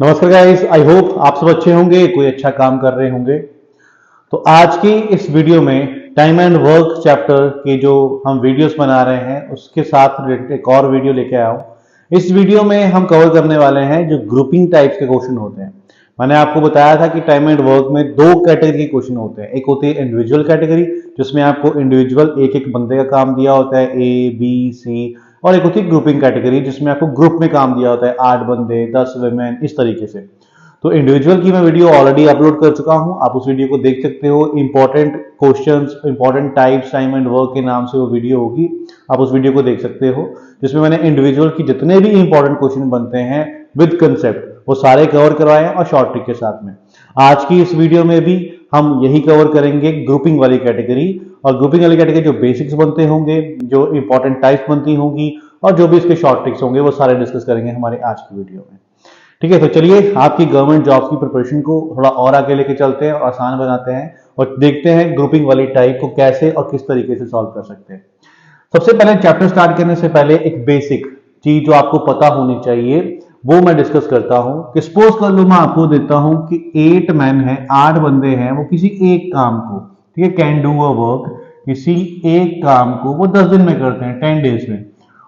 नमस्कार guys, I hope आप सब अच्छे होंगे, कोई अच्छा काम कर रहे होंगे। तो आज की इस वीडियो में टाइम एंड वर्क चैप्टर के जो हम वीडियोस बना रहे हैं उसके साथ रिलेटेड एक और वीडियो लेके आया हूं। इस वीडियो में हम कवर करने वाले हैं जो ग्रुपिंग टाइप्स के क्वेश्चन होते हैं। मैंने आपको बताया था कि टाइम एंड वर्क में दो कैटेगरी के क्वेश्चन होते हैं। एक होती है इंडिविजुअल कैटेगरी, जिसमें आपको इंडिविजुअल एक एक बंदे का काम दिया होता है, ए बी सी, और एक होती है ग्रुपिंग कैटेगरी जिसमें आपको ग्रुप में काम दिया होता है, 8 बंदे 10 वुमेन, इस तरीके से। तो इंडिविजुअल की मैं वीडियो ऑलरेडी अपलोड कर चुका हूं, आप उस वीडियो को देख सकते हो। Important questions, important types time and work के नाम से वो वीडियो होगी, आप उस वीडियो को देख सकते हो, जिसमें मैंने इंडिविजुअल की जितने भी इंपॉर्टेंट क्वेश्चन बनते हैं विद कंसेप्ट वो सारे कवर करवाए हैं और शॉर्ट ट्रिक के साथ में। आज की इस वीडियो में भी हम यही कवर करेंगे, ग्रुपिंग वाली कैटेगरी। और ग्रुपिंग वाली कैटेगरी जो बेसिक्स बनते होंगे, जो इंपॉर्टेंट टाइप्स बनती होंगी और जो भी इसके शॉर्ट ट्रिक्स होंगे वो सारे डिस्कस करेंगे हमारे आज की वीडियो में। ठीक है, तो चलिए आपकी गवर्नमेंट जॉब की प्रिपरेशन को थोड़ा और आगे लेके चलते हैं और आसान बनाते हैं और देखते हैं ग्रुपिंग वाली टाइप को कैसे और किस तरीके से सॉल्व कर सकते हैं। सबसे पहले चैप्टर स्टार्ट करने से पहले एक बेसिक चीज जो आपको पता होनी चाहिए वो मैं डिस्कस करता हूं कि सपोज कर लो मैं आपको देता हूं कि 8 मैन है, 8 बंदे हैं, वो किसी एक काम को, ठीक है, कैन डू अ वर्क, किसी एक काम को वो 10 दिन में करते हैं, 10 डेज में।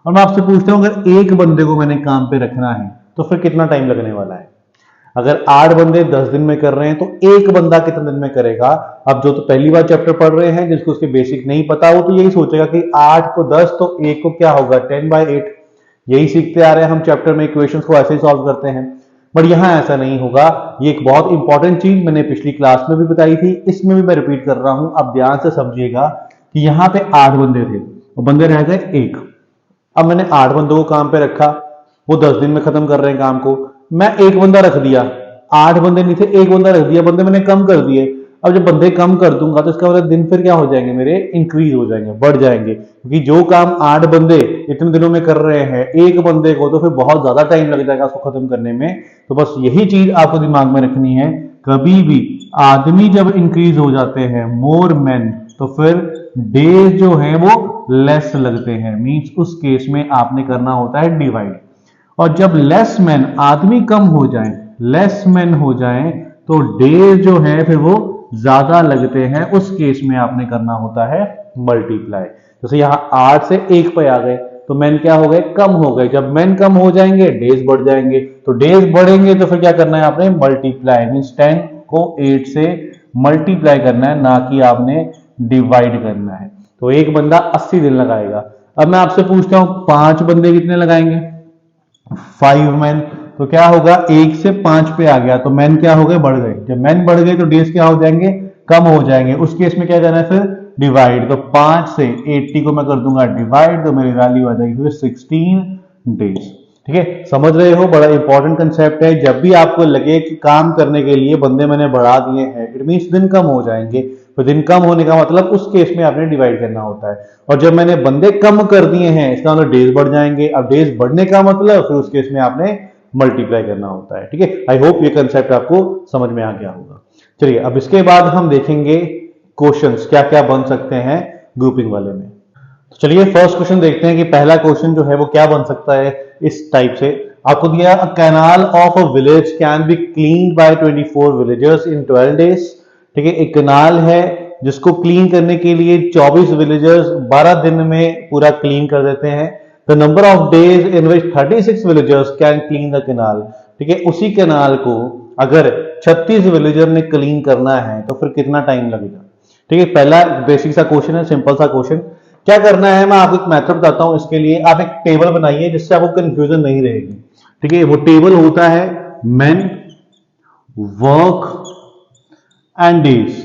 और मैं आपसे पूछता हूं अगर एक बंदे को मैंने काम पे रखना है तो फिर कितना टाइम लगने वाला है। अगर 8 बंदे 10 दिन में कर रहे हैं तो एक बंदा कितने दिन में करेगा। अब जो तो पहली बार चैप्टर पढ़ रहे हैं, जिसको उसके बेसिक नहीं पता, वो तो यही सोचेगा कि 8 को 10 तो एक को क्या होगा, 10/8। यही सीखते आ रहे हैं हम चैप्टर में, इक्वेशंस को ऐसे ही सॉल्व करते हैं। बट यहां ऐसा नहीं होगा। ये एक बहुत इंपॉर्टेंट चीज मैंने पिछली क्लास में भी बताई थी, इसमें भी मैं रिपीट कर रहा हूं, आप ध्यान से समझिएगा कि यहां पे 8 बंदे थे और बंदे रह गए एक। अब मैंने 8 बंदों को काम पे रखा, वो 10 दिन में खत्म कर रहे हैं काम को। मैं एक बंदा रख दिया, 8 बंदे नहीं थे, एक बंदा रख दिया, बंदे मैंने कम कर दिए। अब जब बंदे कम कर दूंगा तो इसका मतलब दिन फिर क्या हो जाएंगे, मेरे इंक्रीज हो जाएंगे, बढ़ जाएंगे, क्योंकि जो काम 8 बंदे इतने दिनों में कर रहे हैं एक बंदे को, तो फिर बहुत ज्यादा टाइम लग जाएगा उसको खत्म करने में। तो बस यही चीज आपको दिमाग में रखनी है, कभी भी आदमी जब इंक्रीज हो जाते हैं, मोर मैन, तो फिर डेज जो है वो लेस लगते हैं। मींस उस केस में आपने करना होता है डिवाइड। और जब लेस मैन, आदमी कम हो जाए, लेस मैन हो जाए, तो डेज जो है फिर वो ज्यादा लगते हैं। उस केस में आपने करना होता है मल्टीप्लाई। जैसे यहां 8 से 1 पे आ गए तो मैन क्या हो गए, कम हो गए। जब मैन कम हो जाएंगे डेज बढ़ जाएंगे, तो डेज बढ़ेंगे तो फिर क्या करना है आपने, मल्टीप्लाई। मीन 10 को 8 से मल्टीप्लाई करना है, ना कि आपने डिवाइड करना है। तो एक बंदा 80 दिन लगाएगा। अब मैं आपसे पूछता हूं 5 बंदे कितने लगाएंगे, 5 मैन। तो क्या होगा, 1 से 5 पे आ गया तो मैन क्या हो गए, बढ़ गए। जब मैन बढ़ गए तो डेज क्या हो जाएंगे, कम हो जाएंगे। उस केस में क्या करना है फिर, डिवाइड। तो 5 से 80 को मैं कर दूंगा डिवाइड, तो मेरी वैल्यू आ जाएगी फिर 16 डेज। ठीक है, समझ रहे हो, बड़ा इंपॉर्टेंट कंसेप्ट है। जब भी आपको लगे कि काम करने के लिए बंदे मैंने बढ़ा दिए हैं, इट मींस दिन कम हो जाएंगे, तो दिन कम होने का मतलब उस केस में आपने डिवाइड करना होता है। और जब मैंने बंदे कम कर दिए हैं, इसका मतलब डेज बढ़ जाएंगे। अब डेज बढ़ने का मतलब फिर उस केस में आपने मल्टीप्लाई करना होता है। ठीक है, आई होप ये कंसेप्ट आपको समझ में आ गया होगा। चलिए अब इसके बाद हम देखेंगे क्वेश्चंस क्या क्या बन सकते हैं ग्रुपिंग वाले में। तो चलिए फर्स्ट क्वेश्चन देखते हैं कि पहला क्वेश्चन जो है वो क्या बन सकता है इस टाइप से। आपको दिया, a canal of a village can be clean bye 24 villagers in 12 days. ठीक है, एक कैनाल है जिसको क्लीन करने के लिए 24 विलेजर्स 12 दिन में पूरा क्लीन कर देते हैं। The number of days in which 36 villagers can clean the canal. ठीक है, उसी कैनाल को अगर 36 विलेजर ने क्लीन करना है तो फिर कितना टाइम लगेगा। ठीक है, पहला बेसिक सा क्वेश्चन है, सिंपल सा क्वेश्चन। क्या करना है, मैं आपको एक मेथड बताता हूं। इसके लिए आप एक टेबल बनाइए जिससे आपको कंफ्यूजन नहीं रहेगी। ठीक है, वो टेबल होता है मेन, वर्क एंड डेज।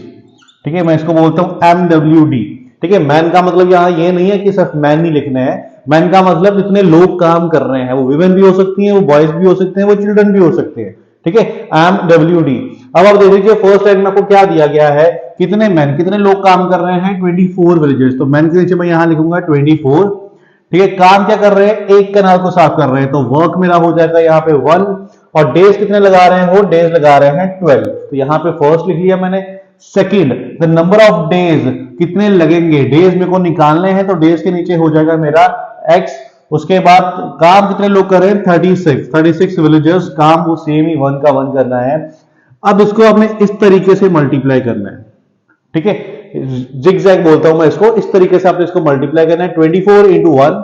ठीक है, मैं इसको बोलता हूं MWD। ठीक है, मैन का मतलब यहां ये नहीं है कि सिर्फ मैन ही लिखना है। मैन का मतलब जितने लोग काम कर रहे हैं, वो विमेन भी हो सकती हैं, वो बॉयज भी हो सकते हैं, वो चिल्ड्रन भी हो सकते हैं। ठीक है, MWD। अब आप देख लीजिए फर्स्ट लाइन में आपको क्या दिया गया है, कितने मैन, कितने लोग काम कर रहे हैं, 24 विलेजेस। तो मैन के नीचे मैं यहां लिखूंगा 24। ठीक है, काम क्या कर रहे हैं, एक कैनाल को साफ कर रहे हैं, तो वर्क मेरा हो जाएगा यहाँ पे 1। और डेज कितने लगा रहे हैं, वो डेज लगा रहे हैं 12। तो यहां पे फर्स्ट लिख लिया मैंने। Second, the number of days, कितने लगेंगे, डेज मेरे को निकालने हैं, तो डेज के नीचे हो जाएगा मेरा x। उसके बाद काम कितने लोग कर रहे हैं, 36 विलेजर्स, काम वो सेम ही 1 का 1 करना है। अब इसको आपने इस तरीके से मल्टीप्लाई करना है, ठीक है, जिग जैग बोलता हूं मैं इसको, इस तरीके से आपने इसको मल्टीप्लाई करना है। 24 इंटू 1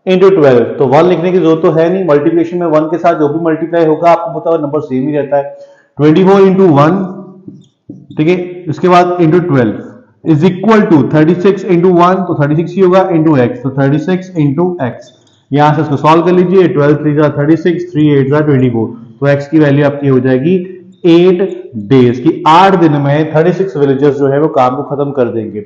इंटू 12, तो 1 लिखने की जरूरत तो है नहीं, मल्टीप्लिकेशन में 1 के साथ जो भी मल्टीप्लाई होगा आपको पता है नंबर सेम ही रहता है। 24 इंटू 1, ठीक है, इसके बाद into 12 is equal to 36 into 1, तो 36 ही होगा, इंटू एक्स, तो 36 इंटू एक्स। यहां से इसको सॉल्व कर लीजिए, 12 3 जा 36, 3 8 जा 24, तो एक्स की वैल्यू आपकी हो जाएगी 8 डेज की। 8 दिन में 36 विलेजर्स जो है वो काम को खत्म कर देंगे।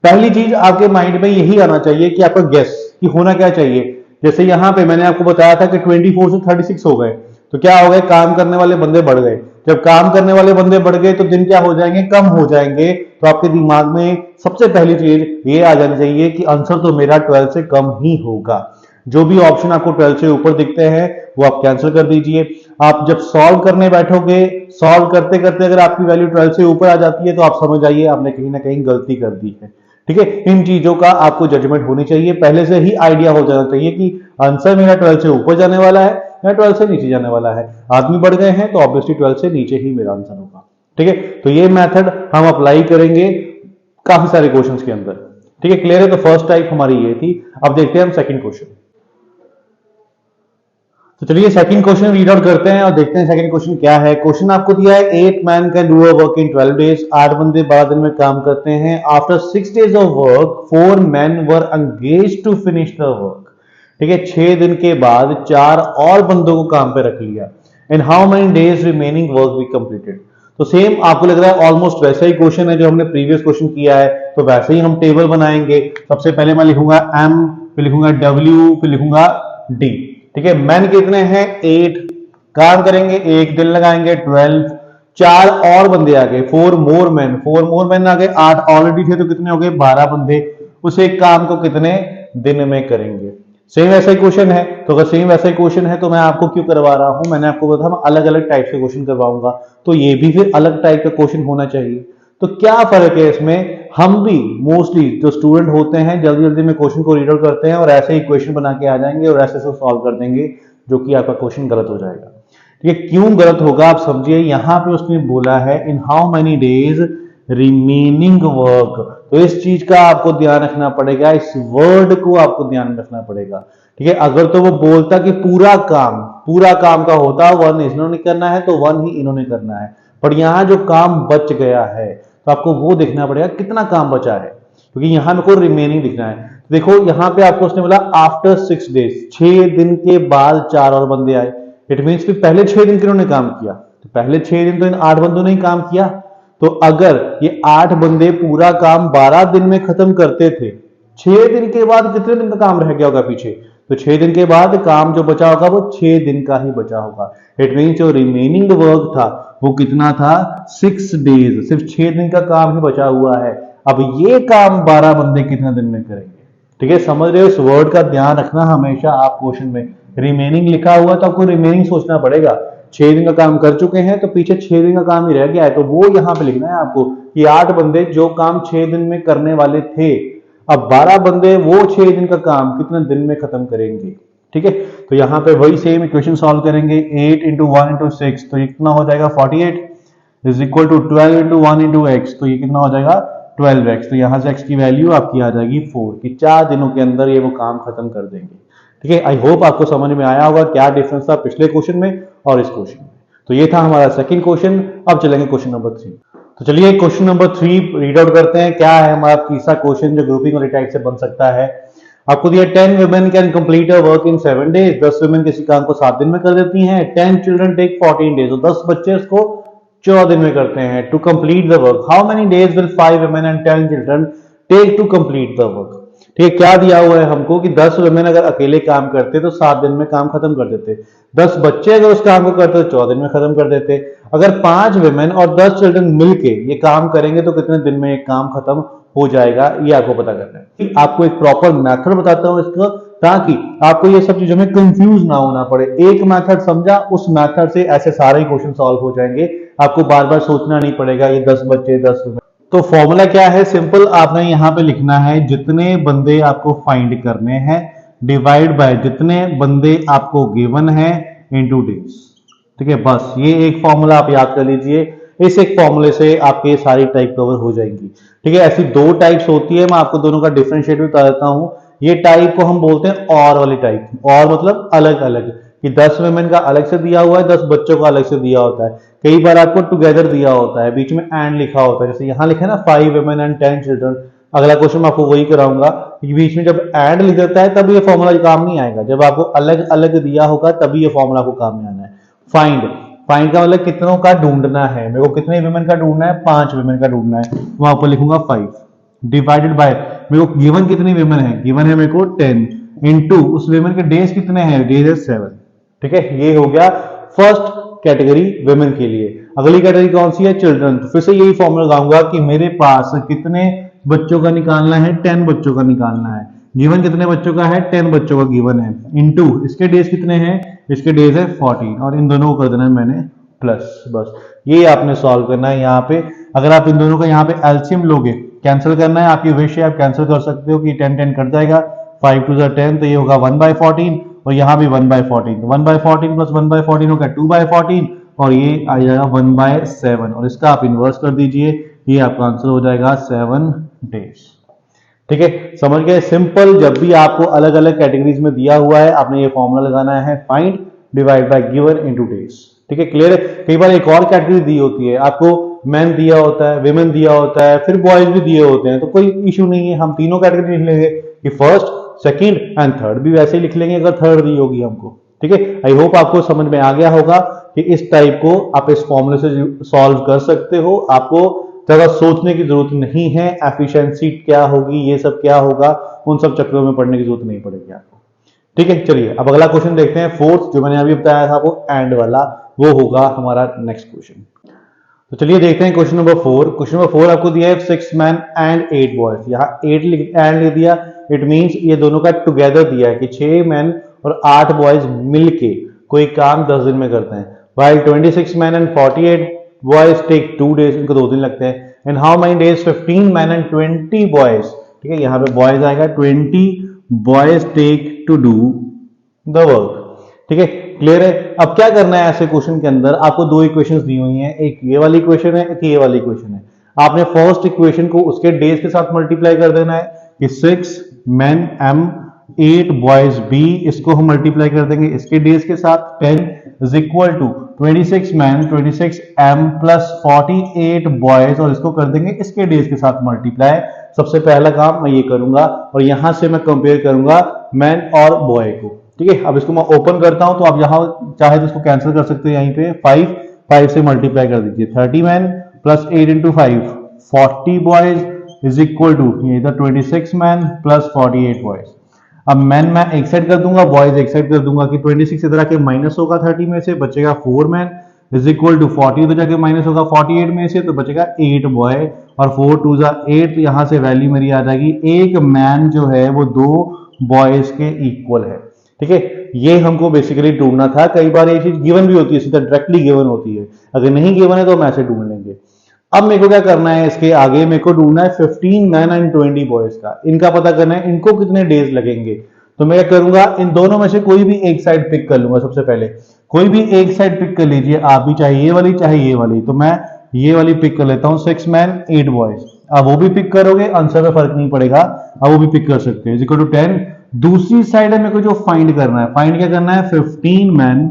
पहली चीज आपके माइंड में यही आना चाहिए कि आपका गेस कि होना क्या चाहिए। जैसे यहां पे मैंने आपको बताया था कि 24 से 36 हो गए, तो क्या हो गए, काम करने वाले बंदे बढ़ गए। जब काम करने वाले बंदे बढ़ गए तो दिन क्या हो जाएंगे, कम हो जाएंगे। तो आपके दिमाग में सबसे पहली चीज ये आ जानी चाहिए कि आंसर तो मेरा 12 से कम ही होगा। जो भी ऑप्शन आपको 12 से ऊपर दिखते हैं वो आप कैंसिल कर दीजिए। आप जब सॉल्व करने बैठोगे, सॉल्व करते करते अगर आपकी वैल्यू 12 से ऊपर आ जाती है तो आप समझ जाइए आपने कहीं ना कहीं गलती कर दी है, ठीक है। इन चीजों का आपको जजमेंट होनी चाहिए, पहले से ही आइडिया हो जाना चाहिए कि आंसर मेरा 12 से ऊपर जाने वाला है या 12 से नीचे जाने वाला है। आदमी बढ़ गए हैं तो ऑब्वियसली 12 से नीचे ही मेरा आंसर होगा, ठीक है। तो ये मेथड हम अप्लाई करेंगे काफी सारे क्वेश्चंस के अंदर, ठीक है। क्लियर है, तो फर्स्ट टाइप हमारी ये थी। अब देखते हैं हम सेकंड क्वेश्चन। तो चलिए सेकंड क्वेश्चन रीड आउट करते हैं और देखते हैं सेकंड क्वेश्चन क्या है। क्वेश्चन आपको दिया है 8 man can do a work in 12 days, 8 बंदे 12 दिन में काम करते हैं। After 6 days of work 4 man were engaged to finish the work, ठीक है। 6 दिन के बाद 4 और बंदों को काम पे रख लिया। In how many days remaining work be completed. तो सेम आपको लग रहा है ऑलमोस्ट वैसा ही क्वेश्चन है जो हमने प्रीवियस क्वेश्चन किया है, तो वैसे ही हम टेबल बनाएंगे। सबसे पहले मैं लिखूंगा एम, फिर लिखूंगा डब्ल्यू, फिर लिखूंगा डी, ठीक है। मैन कितने हैं, 8, काम करेंगे 1 दिन लगाएंगे 12, 4 और बंदे आ गए, 4 मोर मैन आ गए, 8 ऑलरेडी थे तो कितने हो गए, 12 बंदे। उस एक काम को कितने दिन में करेंगे। सेम वैसा ही क्वेश्चन है, तो अगर सेम वैसा ही क्वेश्चन है तो मैं आपको क्यों करवा रहा हूं, मैंने आपको बताया मैं अलग अलग टाइप के क्वेश्चन करवाऊंगा, तो ये भी फिर अलग टाइप का क्वेश्चन होना चाहिए। तो क्या फर्क है इसमें, हम भी मोस्टली जो स्टूडेंट होते हैं जल्दी जल्दी में क्वेश्चन को रीड आउट करते हैं और ऐसे ही क्वेश्चन बना के आ जाएंगे और ऐसे से सॉल्व कर देंगे, जो कि आपका क्वेश्चन गलत हो जाएगा। ये क्यों गलत होगा आप समझिए। यहां पे उसने बोला है in how many days remaining work, तो इस चीज का आपको ध्यान रखना पड़ेगा, इस वर्ड को आपको ध्यान रखना पड़ेगा, ठीक है। अगर तो वो बोलता कि पूरा काम का होता 1 इन्होंने करना है तो 1 ही इन्होंने करना है, पर यहां जो काम बच गया है तो आपको वो देखना पड़ेगा कितना काम बचा है, क्योंकि यहां मेरे को रिमेनिंग दिखना है। देखो यहां पे आपको उसने बोला आफ्टर 6 डेज, 6 दिन के बाद 4 और बंदे आए। इट मीन्स कि पहले 6 दिन किन्होंने काम किया, तो पहले 6 दिन तो इन 8 बंदों ने ही काम किया। तो अगर ये 8 बंदे पूरा काम 12 दिन में खत्म करते थे, 6 दिन के बाद कितने दिन का काम रह गया होगा पीछे, तो 6 दिन के बाद काम जो बचा होगा वो 6 दिन का ही बचा होगा। इट मीन्स जो रिमेनिंग वर्क था वो कितना था, 6 डेज, सिर्फ 6 दिन का काम ही बचा हुआ है। अब ये काम 12 बंदे कितने दिन में करेंगे, ठीक है। समझ रहे हो, इस वर्ड का ध्यान रखना हमेशा। आप क्वेश्चन में रिमेनिंग लिखा हुआ तो आपको रिमेनिंग सोचना पड़ेगा। 6 दिन का काम कर चुके हैं तो पीछे 6 दिन का काम ही रह गया है, तो वो यहां पे लिखना है आपको कि 8 बंदे जो काम 6 दिन में करने वाले थे, अब 12 बंदे वो 6 दिन का काम कितने दिन में खत्म करेंगे, ठीक है। तो यहां पे वही सेम इक्वेशन सॉल्व करेंगे, 8 इंटू 1 इंटू 6, तो ये कितना हो जाएगा 48 is equal to 12 into 1 into x, तो ये कितना हो जाएगा 12x। तो यहां से x की वैल्यू आपकी आ जाएगी 4, कि 4 दिनों के अंदर ये वो काम खत्म कर देंगे, ठीक है। आई होप आपको समझ में आया होगा क्या डिफरेंस था पिछले क्वेश्चन में और इस क्वेश्चन में। तो ये था हमारा सेकंड क्वेश्चन। अब चलेंगे क्वेश्चन नंबर 3। तो चलिए क्वेश्चन नंबर 3 रीड आउट करते हैं। क्या है हमारा तीसरा क्वेश्चन जो ग्रुपिंग वाली टाइप से बन सकता है। आपको दिया 10 women can complete a work in 7 days, 10 women किसी काम को 7 दिन में कर देती हैं। 10 चिल्ड्रन टेक 14 डेज, तो 10 बच्चे इसको 14 दिन में करते हैं। To complete the work how many days will 5 women and 10 children take to complete the work. ठीक है, क्या दिया हुआ है हमको कि 10 वुमेन अगर अकेले काम करते तो 7 दिन में काम खत्म कर देते, 10 बच्चे अगर उस काम को करते तो 14 दिन में खत्म कर देते। अगर 5 वुमेन और 10 चिल्ड्रन मिलके ये काम करेंगे तो कितने दिन में ये काम खत्म हो जाएगा, ये आपको पता करना है। आपको एक प्रॉपर मेथड बताता हूं इसका, ताकि आपको ये सब चीजों में कंफ्यूज ना होना पड़े। एक मेथड समझा, उस मेथड से ऐसे सारे क्वेश्चन सॉल्व हो जाएंगे, आपको बार बार सोचना नहीं पड़ेगा ये 10 बच्चे 10 वुमेन। तो फॉर्मूला क्या है, सिंपल, आपने यहां पे लिखना है जितने बंदे आपको फाइंड करने हैं डिवाइड बाय जितने बंदे आपको गिवन है इनटू डेज। ठीक है, बस ये एक फॉर्मूला आप याद कर लीजिए। इस एक फॉर्मूले से आपके सारी टाइप कवर हो जाएंगी। ठीक है, ऐसी दो टाइप्स होती है, मैं आपको दोनों का डिफरेंशिएट भी बता देता हूं। ये टाइप को हम बोलते हैं और वाली टाइप। और मतलब अलग अलग, कि 10 वुमेन का अलग से दिया हुआ है, 10 बच्चों का अलग से दिया होता है। कई बार आपको टुगेदर दिया होता है, बीच में एंड लिखा होता है, जैसे यहां लिखा है ना 5 वुमेन एंड 10 चिल्ड्रन। अगला क्वेश्चन मैं आपको वही कराऊंगा कि बीच में जब एंड लिख देता है तब ये फॉर्मूला काम नहीं आएगा। जब आपको अलग अलग दिया होगा तभी ये फॉर्मूला को काम में आना है। फाइंड, फाइंड का मतलब कितनों का ढूंढना है। मेरे को कितने वुमेन का ढूंढना है, 5 वुमेन का ढूंढना है। वहां पर लिखूंगा 5 डिवाइडेड बाय, मेरे को गिवन कितनी वुमेन है, गिवन है मेरे को 10, इनटू उस वुमेन के डेज कितने हैं, डेज है 7। ठीक है, ये हो गया फर्स्ट कैटेगरी वुमेन के लिए। अगली कैटेगरी कौन सी है, चिल्ड्रन। तो फिर से यही फॉर्मूला लगाऊंगा कि मेरे पास कितने बच्चों का निकालना है, 10 बच्चों का निकालना है। गिवन कितने बच्चों का है, 10 बच्चों का गिवन है, इनटू इसके डेज कितने हैं, इसके डेज है 14, और इन दोनों को कर देना है मैंने प्लस। बस ये आपने सॉल्व करना है। यहाँ पे अगर आप इन दोनों का यहाँ पे एलसीएम लोगे, कैंसिल करना है, आपकी विश है, आप कैंसिल कर सकते हो कि 10 10 कट जाएगा, 5 2 10, तो ये होगा 1/14, और यहाँ भी 1/14, 1/14 प्लस 1/14 होगा 2/14, और ये आ जाएगा 1/7, और इसका आप इन्वर्स कर दीजिए, ये आपका आंसर हो जाएगा 7 डेज। ठीक है, समझ गए, सिंपल। जब भी आपको अलग अलग कैटेगरीज में दिया हुआ है, आपने ये फॉर्मूला लगाना है, find divide by given into days. ठीक है, क्लियर है। कई बार एक और कैटेगरी दी होती है, आपको मैन दिया होता है, विमेन दिया होता है, फिर बॉयज भी दिए होते हैं, तो कोई इशू नहीं है, हम तीनों कैटेगरी लिख लेंगे कि फर्स्ट, सेकंड एंड थर्ड भी वैसे ही लिख लेंगे अगर थर्ड दी होगी हमको। ठीक है, आई होप आपको समझ में आ गया होगा कि इस टाइप को आप इस फॉर्मूले से सॉल्व कर सकते हो। आपको ज्यादा सोचने की जरूरत नहीं है, एफिशिएंसी क्या होगी, ये सब क्या होगा, उन सब चक्रों में पढ़ने की जरूरत नहीं पड़ेगी आपको। ठीक है, चलिए अब अगला क्वेश्चन देखते हैं, फोर्थ, जो मैंने अभी बताया था वो एंड वाला, वो होगा हमारा नेक्स्ट क्वेश्चन। तो चलिए देखते हैं क्वेश्चन नंबर 4। क्वेश्चन नंबर 4 आपको दिया है 6 मैन एंड 8 बॉयज। यहाँ 8 एंड लिख दिया, इट मींस ये दोनों का टुगेदर दिया है कि 6 मैन और 8 बॉयज मिलके कोई काम 10 दिन में करते हैं। while 26 men and 48 boys take 2 days, इनको 2 दिन लगते हैं। and how many days 15 men and 20 boys, ठीक है, यहाँ पे boys आएगा, 20 boys take to do the work। ठीक है, क्लियर है। अब क्या करना है ऐसे क्वेश्चन के अंदर, आपको दो इक्वेशंस दी हुई हैं, एक ये वाली इक्वेशन है, एक ये वाली इक्वेशन है। आपने फर्स्ट इक्वेशन को उसके डेज के साथ मल्टीप्लाई कर देना है कि 6 men m 8 बॉयज बी, इसको हम मल्टीप्लाई कर देंगे इसके डेज के साथ, 10 is equal to 26 man 26 M plus 48 boys, और इसको कर देंगे इसके डेज के साथ मल्टीप्लाई। सबसे पहला काम मैं ये करूंगा, और यहां से मैं कंपेयर करूंगा मैन और बॉय को। ठीक है, अब इसको मैं ओपन करता हूं, तो आप यहां चाहे तो इसको कैंसिल कर सकते हो, यहीं पे 5 से मल्टीप्लाई कर दीजिए, 30 man plus 8 into 5 40 boys is equal to ये इधर 26 मैन प्लस 48 बॉयज। अब मैन मैं एक साइड कर दूंगा, बॉयज एक साइड कर दूंगा कि 26 इधर आके माइनस होगा 30 में से, बचेगा 4 मैन इज इक्वल टू 40 उधर जाके माइनस होगा 48 में से, तो बचेगा 8 बॉय, और 4 2 8, तो यहां से वैल्यू मेरी आ जाएगी, एक मैन जो है वो 2 बॉयज के इक्वल है। ठीक है, ये हमको बेसिकली ढूंढना था। कई बार ये चीज गिवन भी होती है, सीधा डायरेक्टली गिवन होती है, अगर नहीं गिवन है तो हम ऐसे ढूंढ लेंगे। अब मेरे को क्या करना है, इसके आगे मेरे को ढूंढना है 15 मैन एंड 20 बॉयज का, इनका पता करना है इनको कितने डेज लगेंगे। तो मैं क्या करूंगा, इन दोनों में से कोई भी एक साइड पिक कर लूंगा। सबसे पहले कोई भी एक साइड पिक कर लीजिए आप भी, चाहे ये वाली चाहे ये वाली, तो मैं ये वाली पिक कर लेता हूं, 6 मैन 8 बॉयज। अब वो भी पिक करोगे, आंसर में फर्क नहीं पड़ेगा, अब वो भी पिक कर सकते हैं, इक्वल टू 10। दूसरी साइड है मेरे को जो फाइंड करना है, फाइंड क्या करना है, 15 मैन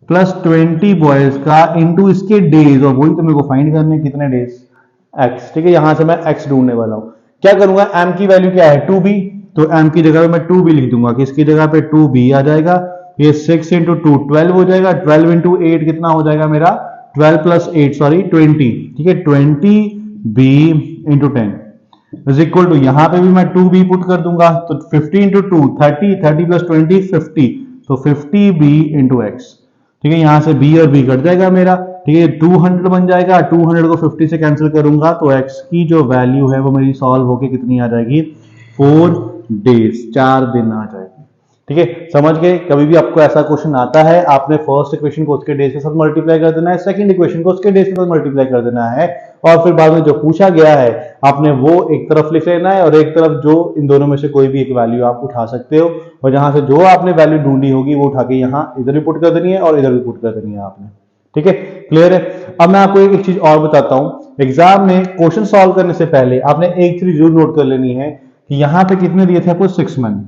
प्लस 20 बॉयज का इंटू इसके डेज, और वही तो मेरे को फाइंड करने कितने डेज, एक्स। ठीक है, यहां से मैं एक्स ढूंढने वाला हूं। क्या करूंगा, एम की वैल्यू क्या है 2b, तो एम की जगह पे मैं 2b लिख दूंगा, कि इसकी जगह पे 2b आ जाएगा, ये 6 इंटू 2 12 हो जाएगा, 12 इंटू 8 कितना हो जाएगा मेरा, 12 प्लस 8 सॉरी 20। ठीक है, 20b into 10 is equal to, यहां पे भी मैं 2b पुट कर दूंगा, तो 50 इंटू 2 30, 30 प्लस 20 50, तो 50b इंटू एक्स। ठीक है, यहां से b और b कट जाएगा मेरा। ठीक है, 200 बन जाएगा, 200 को 50 से कैंसिल करूंगा, तो x की जो वैल्यू है वो मेरी सॉल्व होके कितनी आ जाएगी, 4 डेज, 4 दिन आ जाएगी। ठीक है, समझ गए। कभी भी आपको ऐसा क्वेश्चन आता है, आपने फर्स्ट इक्वेशन को उसके डेज के साथ मल्टीप्लाई कर देना है, सेकंड इक्वेशन को उसके डेज के साथ मल्टीप्लाई कर देना है, और फिर बाद में जो पूछा गया है आपने वो एक तरफ लिख लेना है और एक तरफ जो इन दोनों में से कोई भी एक वैल्यू आप उठा सकते हो, और जहां से जो आपने वैल्यू ढूंढी होगी वो उठा के यहाँ इधर भी पुट कर देनी है और इधर भी पुट कर देनी है आपने। ठीक है, क्लियर है। अब मैं आपको एक चीज और बताता हूं, एग्जाम में क्वेश्चन सॉल्व करने से पहले आपने एक चीज जरूर नोट कर लेनी है कि यहां पे कितने दिए थे आपको, 6 मैन,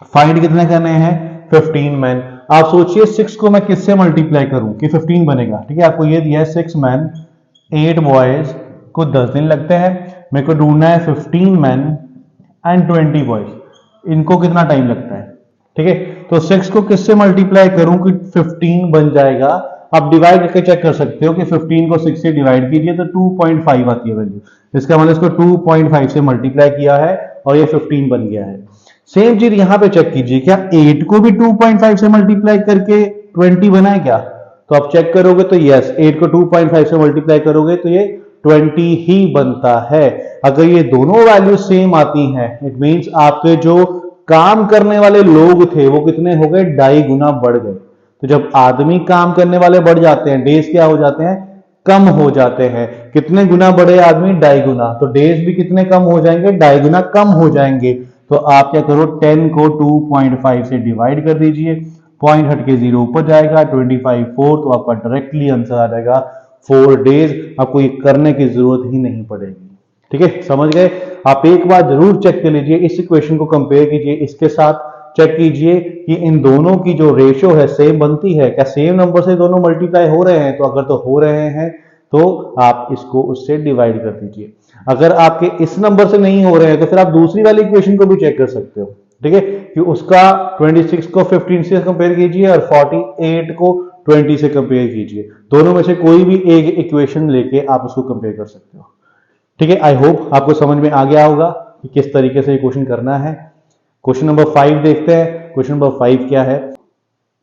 फाइंड कितने करने हैं, 15 मैन। आप सोचिए 6 को मैं किससे मल्टीप्लाई करूं कि 15 बनेगा। ठीक है, आपको ये दिया है 6 मैन 8 बॉयज को 10 दिन लगते हैं, मेरे को ढूंढना है 15 मैन एंड 20 बॉयज, इनको कितना टाइम लगता है। ठीक है, तो 6 को किससे मल्टीप्लाई करूं कि 15 बन जाएगा। आप डिवाइड करके चेक कर सकते हो कि 15 को 6 से डिवाइड कीजिए तो 2.5 आती है वैल्यू, इसका मतलब इसको 2.5 से मल्टीप्लाई किया है और ये 15 बन गया है। सेम चीज यहां पे चेक कीजिए, क्या 8 को भी 2.5 से मल्टीप्लाई करके 20 बना है क्या। तो आप चेक करोगे तो यस, 8 को 2.5 से मल्टीप्लाई करोगे तो ये 20 ही बनता है। अगर ये दोनों वैल्यू सेम आती हैं, इट मींस आपके जो काम करने वाले लोग थे वो कितने हो गए, 2.5 गुना बढ़ गए। तो जब आदमी काम करने वाले बढ़ जाते हैं, डेज क्या हो जाते हैं, कम हो जाते हैं। कितने गुना बढ़े आदमी, 2.5 गुना, तो डेज भी कितने कम हो जाएंगे, 2.5 गुना कम हो जाएंगे। तो आप क्या करो, 10 को 2.5 से डिवाइड कर दीजिए, पॉइंट हटके 0 ऊपर जाएगा, 25 4, तो आपका डायरेक्टली आंसर आ जाएगा 4 डेज। आपको ये करने की जरूरत ही नहीं पड़ेगी। ठीक है, समझ गए। आप एक बार जरूर चेक कर लीजिए, इस इक्वेशन को कंपेयर कीजिए इसके साथ, चेक कीजिए कि इन दोनों की जो रेशियो है सेम बनती है क्या, सेम नंबर से दोनों मल्टीप्लाई हो रहे हैं। तो अगर तो हो रहे हैं तो आप इसको उससे डिवाइड कर दीजिए। अगर आपके इस नंबर से नहीं हो रहे हैं तो फिर आप दूसरी वाली इक्वेशन को भी चेक कर सकते हो। ठीक है, कि उसका 26 को 15 से कंपेयर कीजिए और 48 को 20 से कंपेयर कीजिए। दोनों में से कोई भी एक इक्वेशन लेके आप उसको कंपेयर कर सकते हो। ठीक है, आई होप आपको समझ में आ गया होगा कि किस तरीके से क्वेश्चन करना है। क्वेश्चन नंबर 5 देखते हैं। क्वेश्चन नंबर 5 क्या है,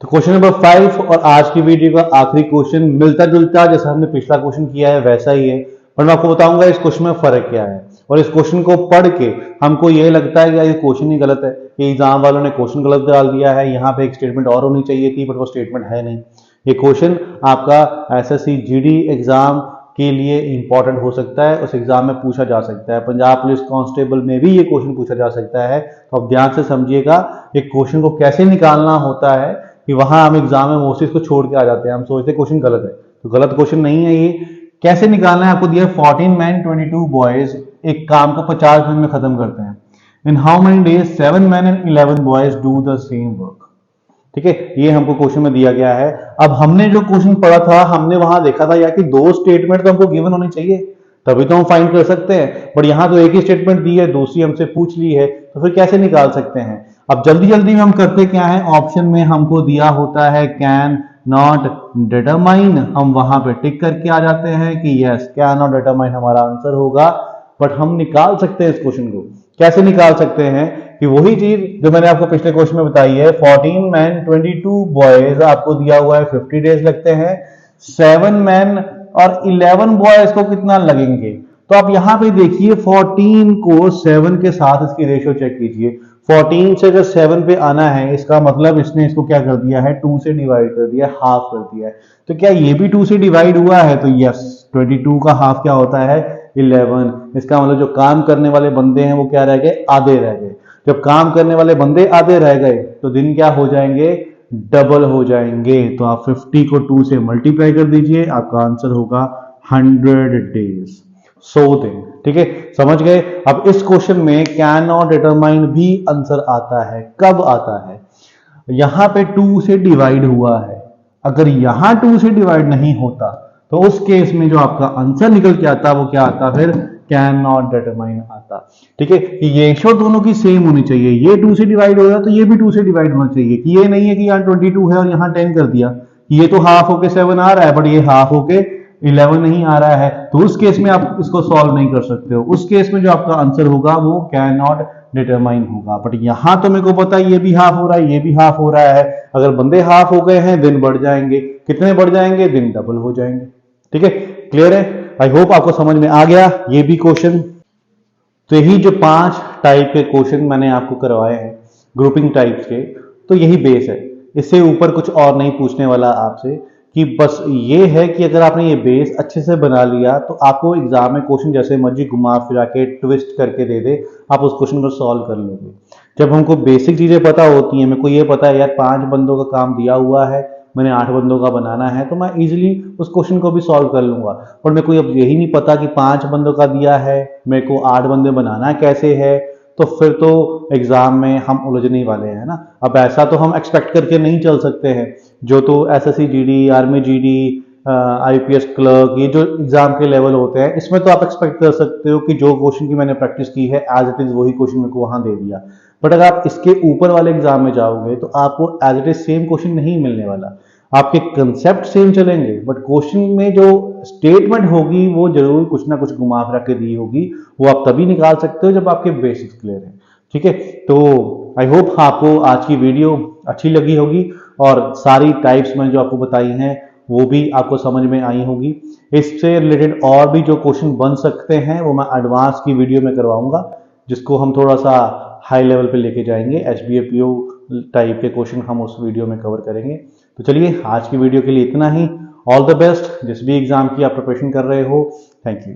तो क्वेश्चन नंबर 5 और आज की वीडियो का आखिरी क्वेश्चन मिलता जुलता, जैसा हमने पिछला क्वेश्चन किया है वैसा ही है, पर मैं आपको बताऊंगा इस क्वेश्चन में फर्क क्या है। और इस क्वेश्चन को पढ़ के हमको ये लगता है कि ये क्वेश्चन ही गलत है, कि एग्जाम वालों ने क्वेश्चन गलत डाल दिया है, यहाँ पे एक स्टेटमेंट और होनी चाहिए थी बट वो स्टेटमेंट है नहीं। ये क्वेश्चन आपका एसएससी जीडी एग्जाम के लिए इंपॉर्टेंट हो सकता है, उस एग्जाम में पूछा जा सकता है। पंजाब पुलिस कांस्टेबल में भी ये क्वेश्चन पूछा जा सकता है। तो आप ध्यान से समझिएगा एक क्वेश्चन को कैसे निकालना होता है, कि वहां हम एग्जाम में मोस्टली इसको छोड़ के आ जाते हैं, हम सोचते हैं क्वेश्चन गलत है, तो गलत क्वेश्चन नहीं है ये। कैसे निकालना है, आपको दिया 14 मैन 22 बॉयज एक काम को 50 दिन में खत्म करते हैं। In how many days 7 man and 11 boys do the same work. ठीक है, ये हमको क्वेश्चन में दिया गया है। अब हमने जो क्वेश्चन पढ़ा था, हमने वहां देखा था यार कि 2 स्टेटमेंट तो हमको गिवन होनी चाहिए, तभी तो हम फाइंड कर सकते हैं। बट यहाँ तो एक ही स्टेटमेंट दी है, दूसरी हमसे पूछ ली है, तो फिर कैसे निकाल सकते हैं। अब जल्दी जल्दी में हम करते क्या है, ऑप्शन में हमको दिया होता है कैन नॉट डिटरमाइन, हम वहां पे टिक करके आ जाते हैं कि यस कैन नॉट डिटरमाइन हमारा आंसर होगा। बट हम निकाल सकते हैं इस क्वेश्चन को, कैसे निकाल सकते हैं, कि वही चीज जो मैंने आपको पिछले क्वेश्चन में बताई है, 14 मैन 22 बॉयज आपको दिया हुआ है 50 डेज लगते हैं, 7 मैन और 11 बॉयज को कितना लगेंगे। तो आप यहां पे देखिए 14 को 7 के साथ इसकी रेशियो चेक कीजिए। 14 से अगर 7 पे आना है, इसका मतलब इसने इसको क्या कर दिया है, 2 से डिवाइड कर दिया, हाफ कर दिया है। तो क्या ये भी 2 से डिवाइड हुआ है, तो यस 22 का हाफ क्या होता है, 11। इसका मतलब जो काम करने वाले बंदे हैं वो क्या रह गए, आधे रह गए। जब काम करने वाले बंदे आधे रह गए तो दिन क्या हो जाएंगे, डबल हो जाएंगे। तो आप 50 को 2 से मल्टीप्लाई कर दीजिए, आपका आंसर होगा 100 डेज, 100 दिन। ठीक है, समझ गए। अब इस क्वेश्चन में कैन नॉट डिटरमाइन भी आंसर आता है, कब आता है, यहां पे 2 से डिवाइड हुआ है। अगर यहां 2 से डिवाइड नहीं होता तो उस केस में जो आपका आंसर निकल के आता वो क्या आता, फिर कैन नॉट डिटरमाइन आता। ठीक है, कि ये रेशियो दोनों की सेम होनी चाहिए, ये 2 से डिवाइड हो रहा है तो ये भी 2 से डिवाइड होना चाहिए, कि ये नहीं है कि यहाँ 22 है और यहाँ 10 कर दिया, ये तो हाफ होके 7 आ रहा है बट ये हाफ होके 11 नहीं आ रहा है, तो उस केस में आप इसको सॉल्व नहीं कर सकते हो। उस केस में जो आपका आंसर होगा वो कैन नॉट डिटरमाइन होगा। बट यहां तो मेरे को पता है ये भी हाफ हो रहा है, ये भी हाफ हो रहा है। अगर बंदे हाफ हो गए हैं, दिन बढ़ जाएंगे, कितने बढ़ जाएंगे, दिन डबल हो जाएंगे। ठीक है, क्लियर है। आई होप आपको समझ में आ गया ये भी क्वेश्चन। तो यही जो 5 टाइप के क्वेश्चन मैंने आपको करवाए हैं ग्रुपिंग टाइप्स के, तो यही बेस है, इससे ऊपर कुछ और नहीं पूछने वाला आपसे, कि बस ये है कि अगर आपने ये बेस अच्छे से बना लिया तो आपको एग्जाम में क्वेश्चन जैसे मर्जी घुमा फिरा के ट्विस्ट करके दे दे, आप उस क्वेश्चन को सॉल्व कर लोगे। जब हमको बेसिक चीजें पता होती हैं, मेरे को ये पता है यार 5 बंदों का काम दिया हुआ है, मैंने 8 बंदों का बनाना है, तो मैं इजीली उस क्वेश्चन को भी सॉल्व कर लूंगा। और मेरे को अब यही नहीं पता कि 5 बंदों का दिया है, मेरे को 8 बंदे बनाना कैसे है, तो फिर तो एग्जाम में हम उलझने ही वाले हैं ना। अब ऐसा तो हम एक्सपेक्ट करके नहीं चल सकते हैं, जो तो SSC GD, army GD, IPS clerk, ये जो एग्जाम के लेवल होते हैं, इसमें तो आप एक्सपेक्ट कर सकते हो कि जो क्वेश्चन की मैंने प्रैक्टिस की है एज इट इज वही क्वेश्चन मेरे को वहां दे दिया। बट अगर आप इसके ऊपर वाले एग्जाम में जाओगे तो आपको as it is same question नहीं मिलने वाला, आपके कंसेप्ट सेम चलेंगे, बट क्वेश्चन में जो स्टेटमेंट होगी वो जरूर कुछ ना कुछ घुमा फिरा के दी होगी। वो आप तभी निकाल सकते हो जब आपके बेसिक्स क्लियर हैं। ठीक है, तो आई होप आपको आज की वीडियो अच्छी लगी होगी और सारी टाइप्स मैंने जो आपको बताई हैं वो भी आपको समझ में आई होगी। इससे रिलेटेड और भी जो क्वेश्चन बन सकते हैं वो मैं एडवांस की वीडियो में करवाऊंगा, जिसको हम थोड़ा सा हाई लेवल पे लेके जाएंगे। एचबीएपीओ टाइप के क्वेश्चन हम उस वीडियो में कवर करेंगे। तो चलिए आज की वीडियो के लिए इतना ही। ऑल द बेस्ट जिस भी एग्जाम की आप प्रिपरेशन कर रहे हो। Thank you.